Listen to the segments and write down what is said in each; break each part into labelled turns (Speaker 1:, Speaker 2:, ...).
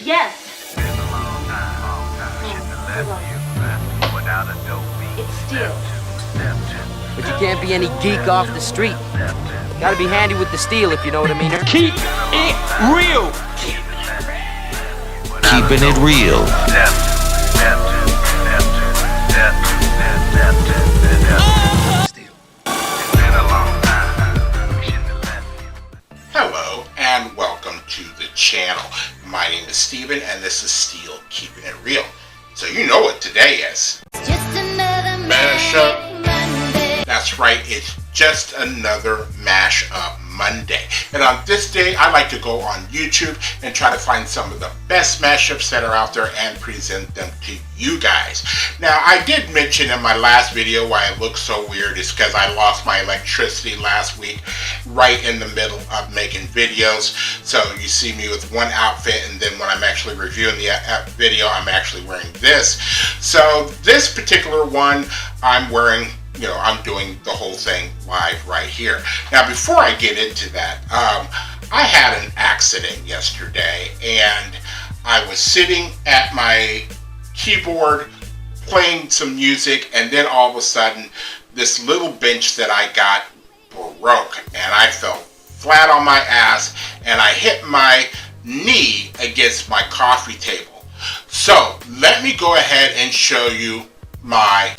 Speaker 1: Yes. It's steel.
Speaker 2: But you can't be any geek off the street. Gotta be handy with the steel, if you know what I mean.
Speaker 3: Keep it real.
Speaker 4: Keeping it real.
Speaker 5: Hello and welcome to the channel. My name is Steven and this is Steel Keeping It Real. So you know what today is.
Speaker 6: Just another
Speaker 5: Mashup.
Speaker 6: Monday.
Speaker 5: That's right, it's just another Mashup Monday. And on this day, I like to go on YouTube and try to find some of the best mashups that are out there and present them to you guys. Now, I did mention in my last video why it looks so weird is because I lost my electricity last week right in the middle of making videos. So you see me with one outfit, and then when I'm actually reviewing the video, I'm actually wearing this. So this particular one, I'm wearing, I'm doing the whole thing live right here. Now, before I get into that, I had an accident yesterday, and I was sitting at my keyboard playing some music, and then all of a sudden, this little bench that I got broke, and I fell flat on my ass, and I hit my knee against my coffee table. So, let me go ahead and show you my...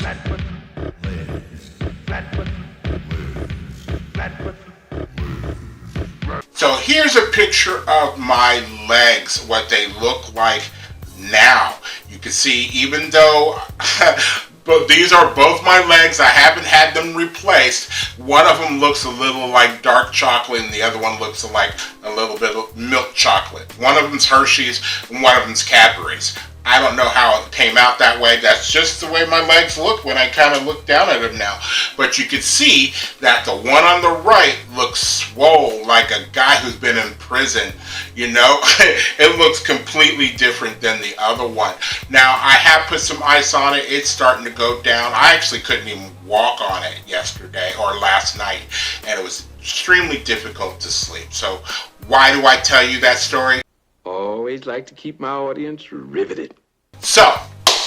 Speaker 5: So here's a picture of my legs, what they look like now. You can see, even though but these are both my legs, I haven't had them replaced. One of them looks a little like dark chocolate and the other one looks like a little bit of milk chocolate. One of them's Hershey's and one of them's Cadbury's. I don't know how it came out that way. That's just the way my legs look when I kind of look down at them now. But you can see that the one on the right looks swole like a guy who's been in prison. It looks completely different than the other one. Now, I have put some ice on it. It's starting to go down. I actually couldn't even walk on it yesterday or last night, and it was extremely difficult to sleep. So why do I tell you that story?
Speaker 3: Always like to keep my audience riveted.
Speaker 5: So,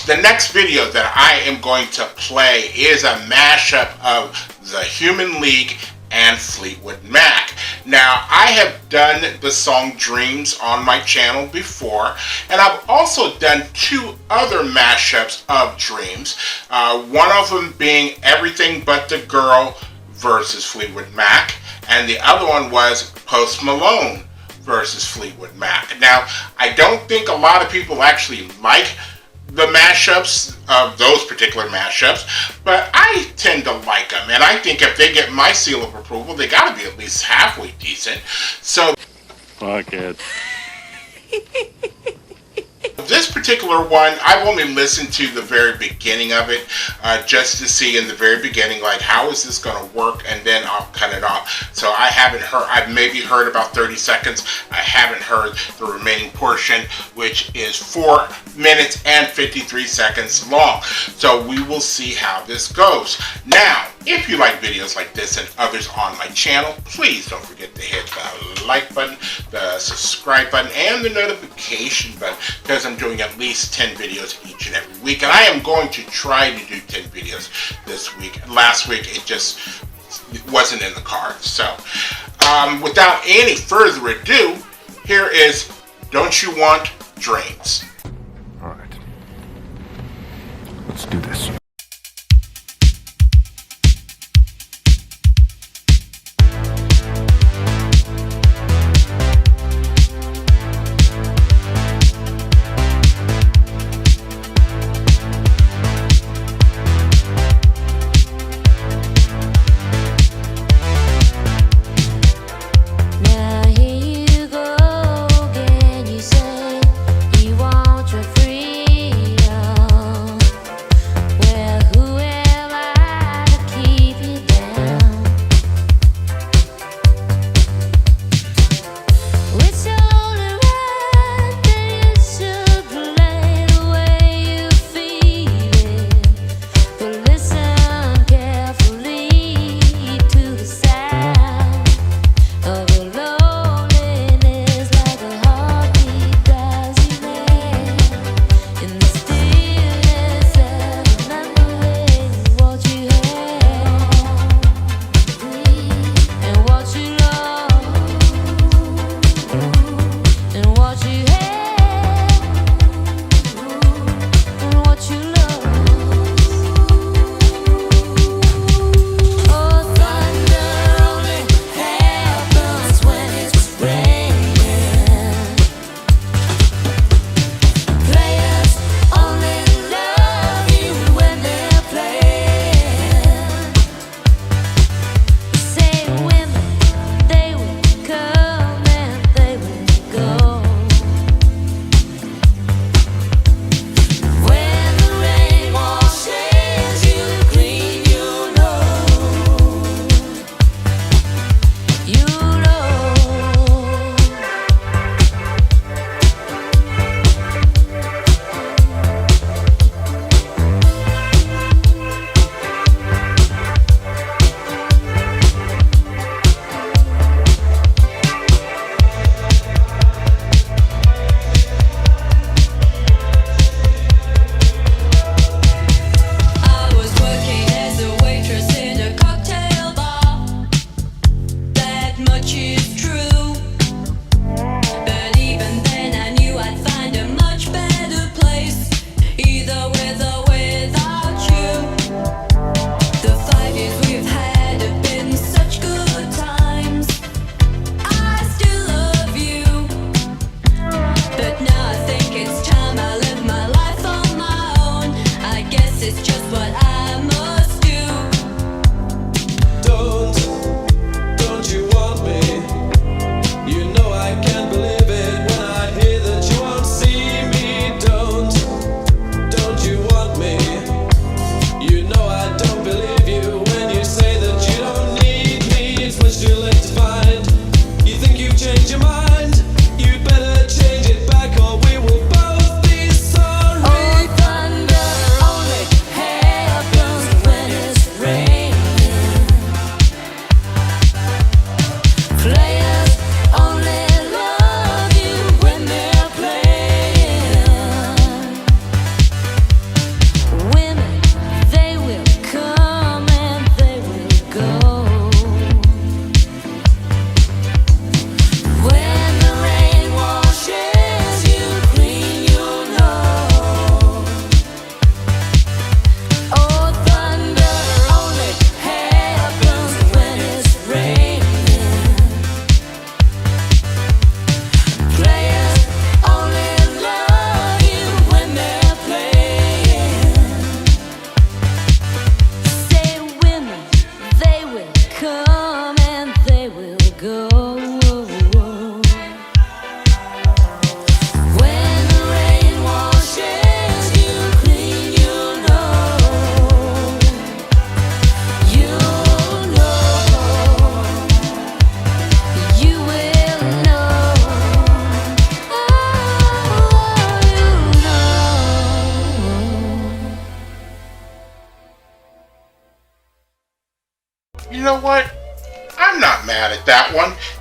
Speaker 5: the next video that I am going to play is a mashup of the Human League and Fleetwood Mac. Now, I have done the song Dreams on my channel before, and I've also done two other mashups of Dreams. One of them being Everything But the Girl versus Fleetwood Mac, and the other one was Post Malone versus Fleetwood Mac. Now, I don't think a lot of people actually like the mashups of those particular mashups, but I tend to like them, and I think if they get my seal of approval, they gotta be at least halfway decent. So,
Speaker 3: Fuck it.
Speaker 5: this particular one, I've only listened to the very beginning of it, just to see in the very beginning, like, how is this going to work, and then I'll cut it off. So I haven't heard, I've maybe heard about 30 seconds. I haven't heard the remaining portion, which is 4 minutes and 53 seconds long. So we will see how this goes. Now, if you like videos like this and others on my channel, please don't forget to hit the like button, the subscribe button, and the notification button, because I'm doing at least 10 videos each and every week, and I am going to try to do 10 videos this week. Last week, it just wasn't in the cards. So, without any further ado, here is Don't You Want Dreams.
Speaker 3: All right. Let's do this.
Speaker 6: Now here you go again. You say you want your freedom.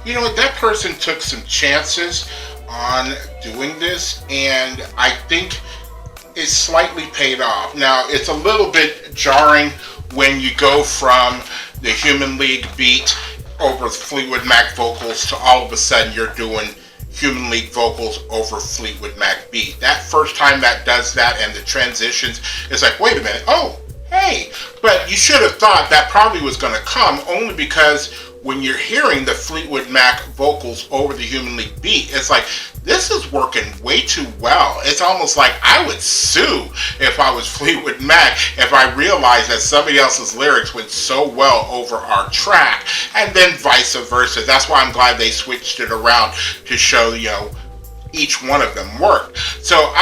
Speaker 5: you know what, that person took some chances on doing this, and I think it slightly paid off. Now, it's a little bit jarring when you go from the Human League beat over Fleetwood Mac vocals to all of a sudden you're doing Human League vocals over Fleetwood Mac beat. That first time that does that and the transitions, it's like, wait a minute, oh, hey. But you should have thought that probably was going to come, only because when you're hearing the Fleetwood Mac vocals over the Human League beat, it's like, this is working way too well. It's almost like I would sue if I was Fleetwood Mac if I realized that somebody else's lyrics went so well over our track, and then vice versa. That's why I'm glad they switched it around to show, you know, each one of them worked. So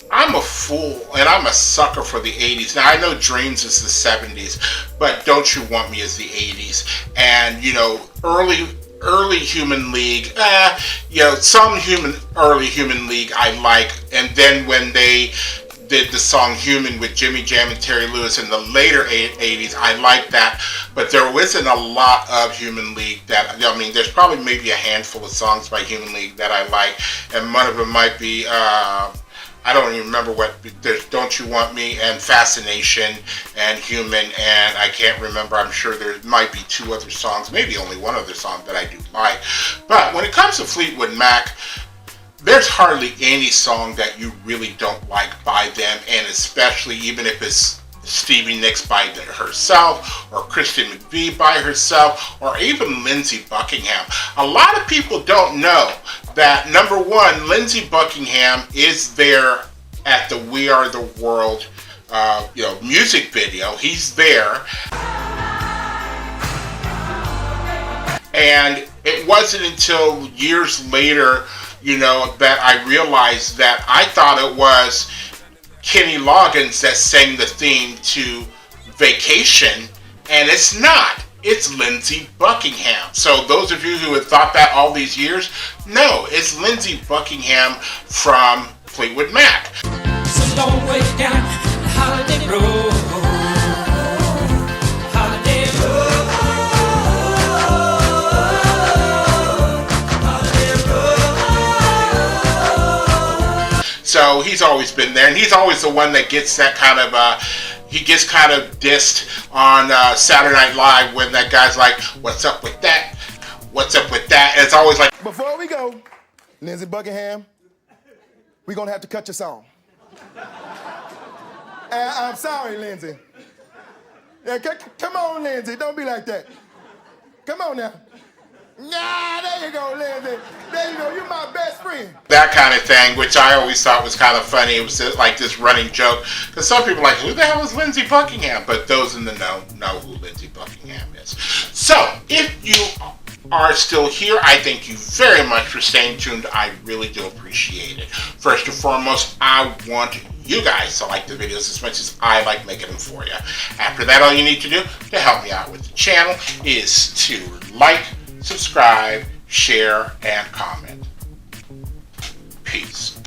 Speaker 5: I'm a fool and I'm a sucker for the 80s. Now, I know Dreams is the 70s, but Don't You Want Me is the 80s. And, you know, early Human League, some early Human League I like. And then when they did the song Human with Jimmy Jam and Terry Lewis in the later 80s, I like that. But there wasn't a lot of Human League that, I mean, there's probably maybe a handful of songs by Human League that I like. And one of them might be, I don't even remember what, there's Don't You Want Me and Fascination and Human, and I can't remember. I'm sure there might be two other songs, maybe only one other song that I do like. But when it comes to Fleetwood Mac, there's hardly any song that you really don't like by them, and especially even if it's Stevie Nicks by herself, or Kristen McVie by herself, or even Lindsey Buckingham. A lot of people don't know that, number one, Lindsey Buckingham is there at the We Are the World music video. He's there. And it wasn't until years later, that I realized that I thought it was Kenny Loggins that sang the theme to Vacation, and it's not. It's Lindsey Buckingham. So those of you who have thought that all these years, no, it's Lindsey Buckingham from Fleetwood Mac.
Speaker 1: It's a long way down the Holiday Road. Holiday Road. Holiday Road.
Speaker 5: So he's always been there, and he's always the one that gets that kind of, he gets kind of dissed on Saturday Night Live when that guy's like, what's up with that? What's up with that? And it's always like,
Speaker 4: before we go, Lindsey Buckingham, we're going to have to cut your song. I'm sorry, Lindsey. Yeah, come on, Lindsey. Don't be like that. Come on now. Nah, there you go, Lindsey. There you go. You're my best friend.
Speaker 5: That kind of thing, which I always thought was kind of funny. It was just like this running joke. Because some people are like, who the hell is Lindsey Buckingham? But those in the know who Lindsey Buckingham is. So, if you are still here, I thank you very much for staying tuned. I really do appreciate it. First and foremost, I want you guys to like the videos as much as I like making them for you. After that, all you need to do to help me out with the channel is to like, subscribe, share, and comment. Peace.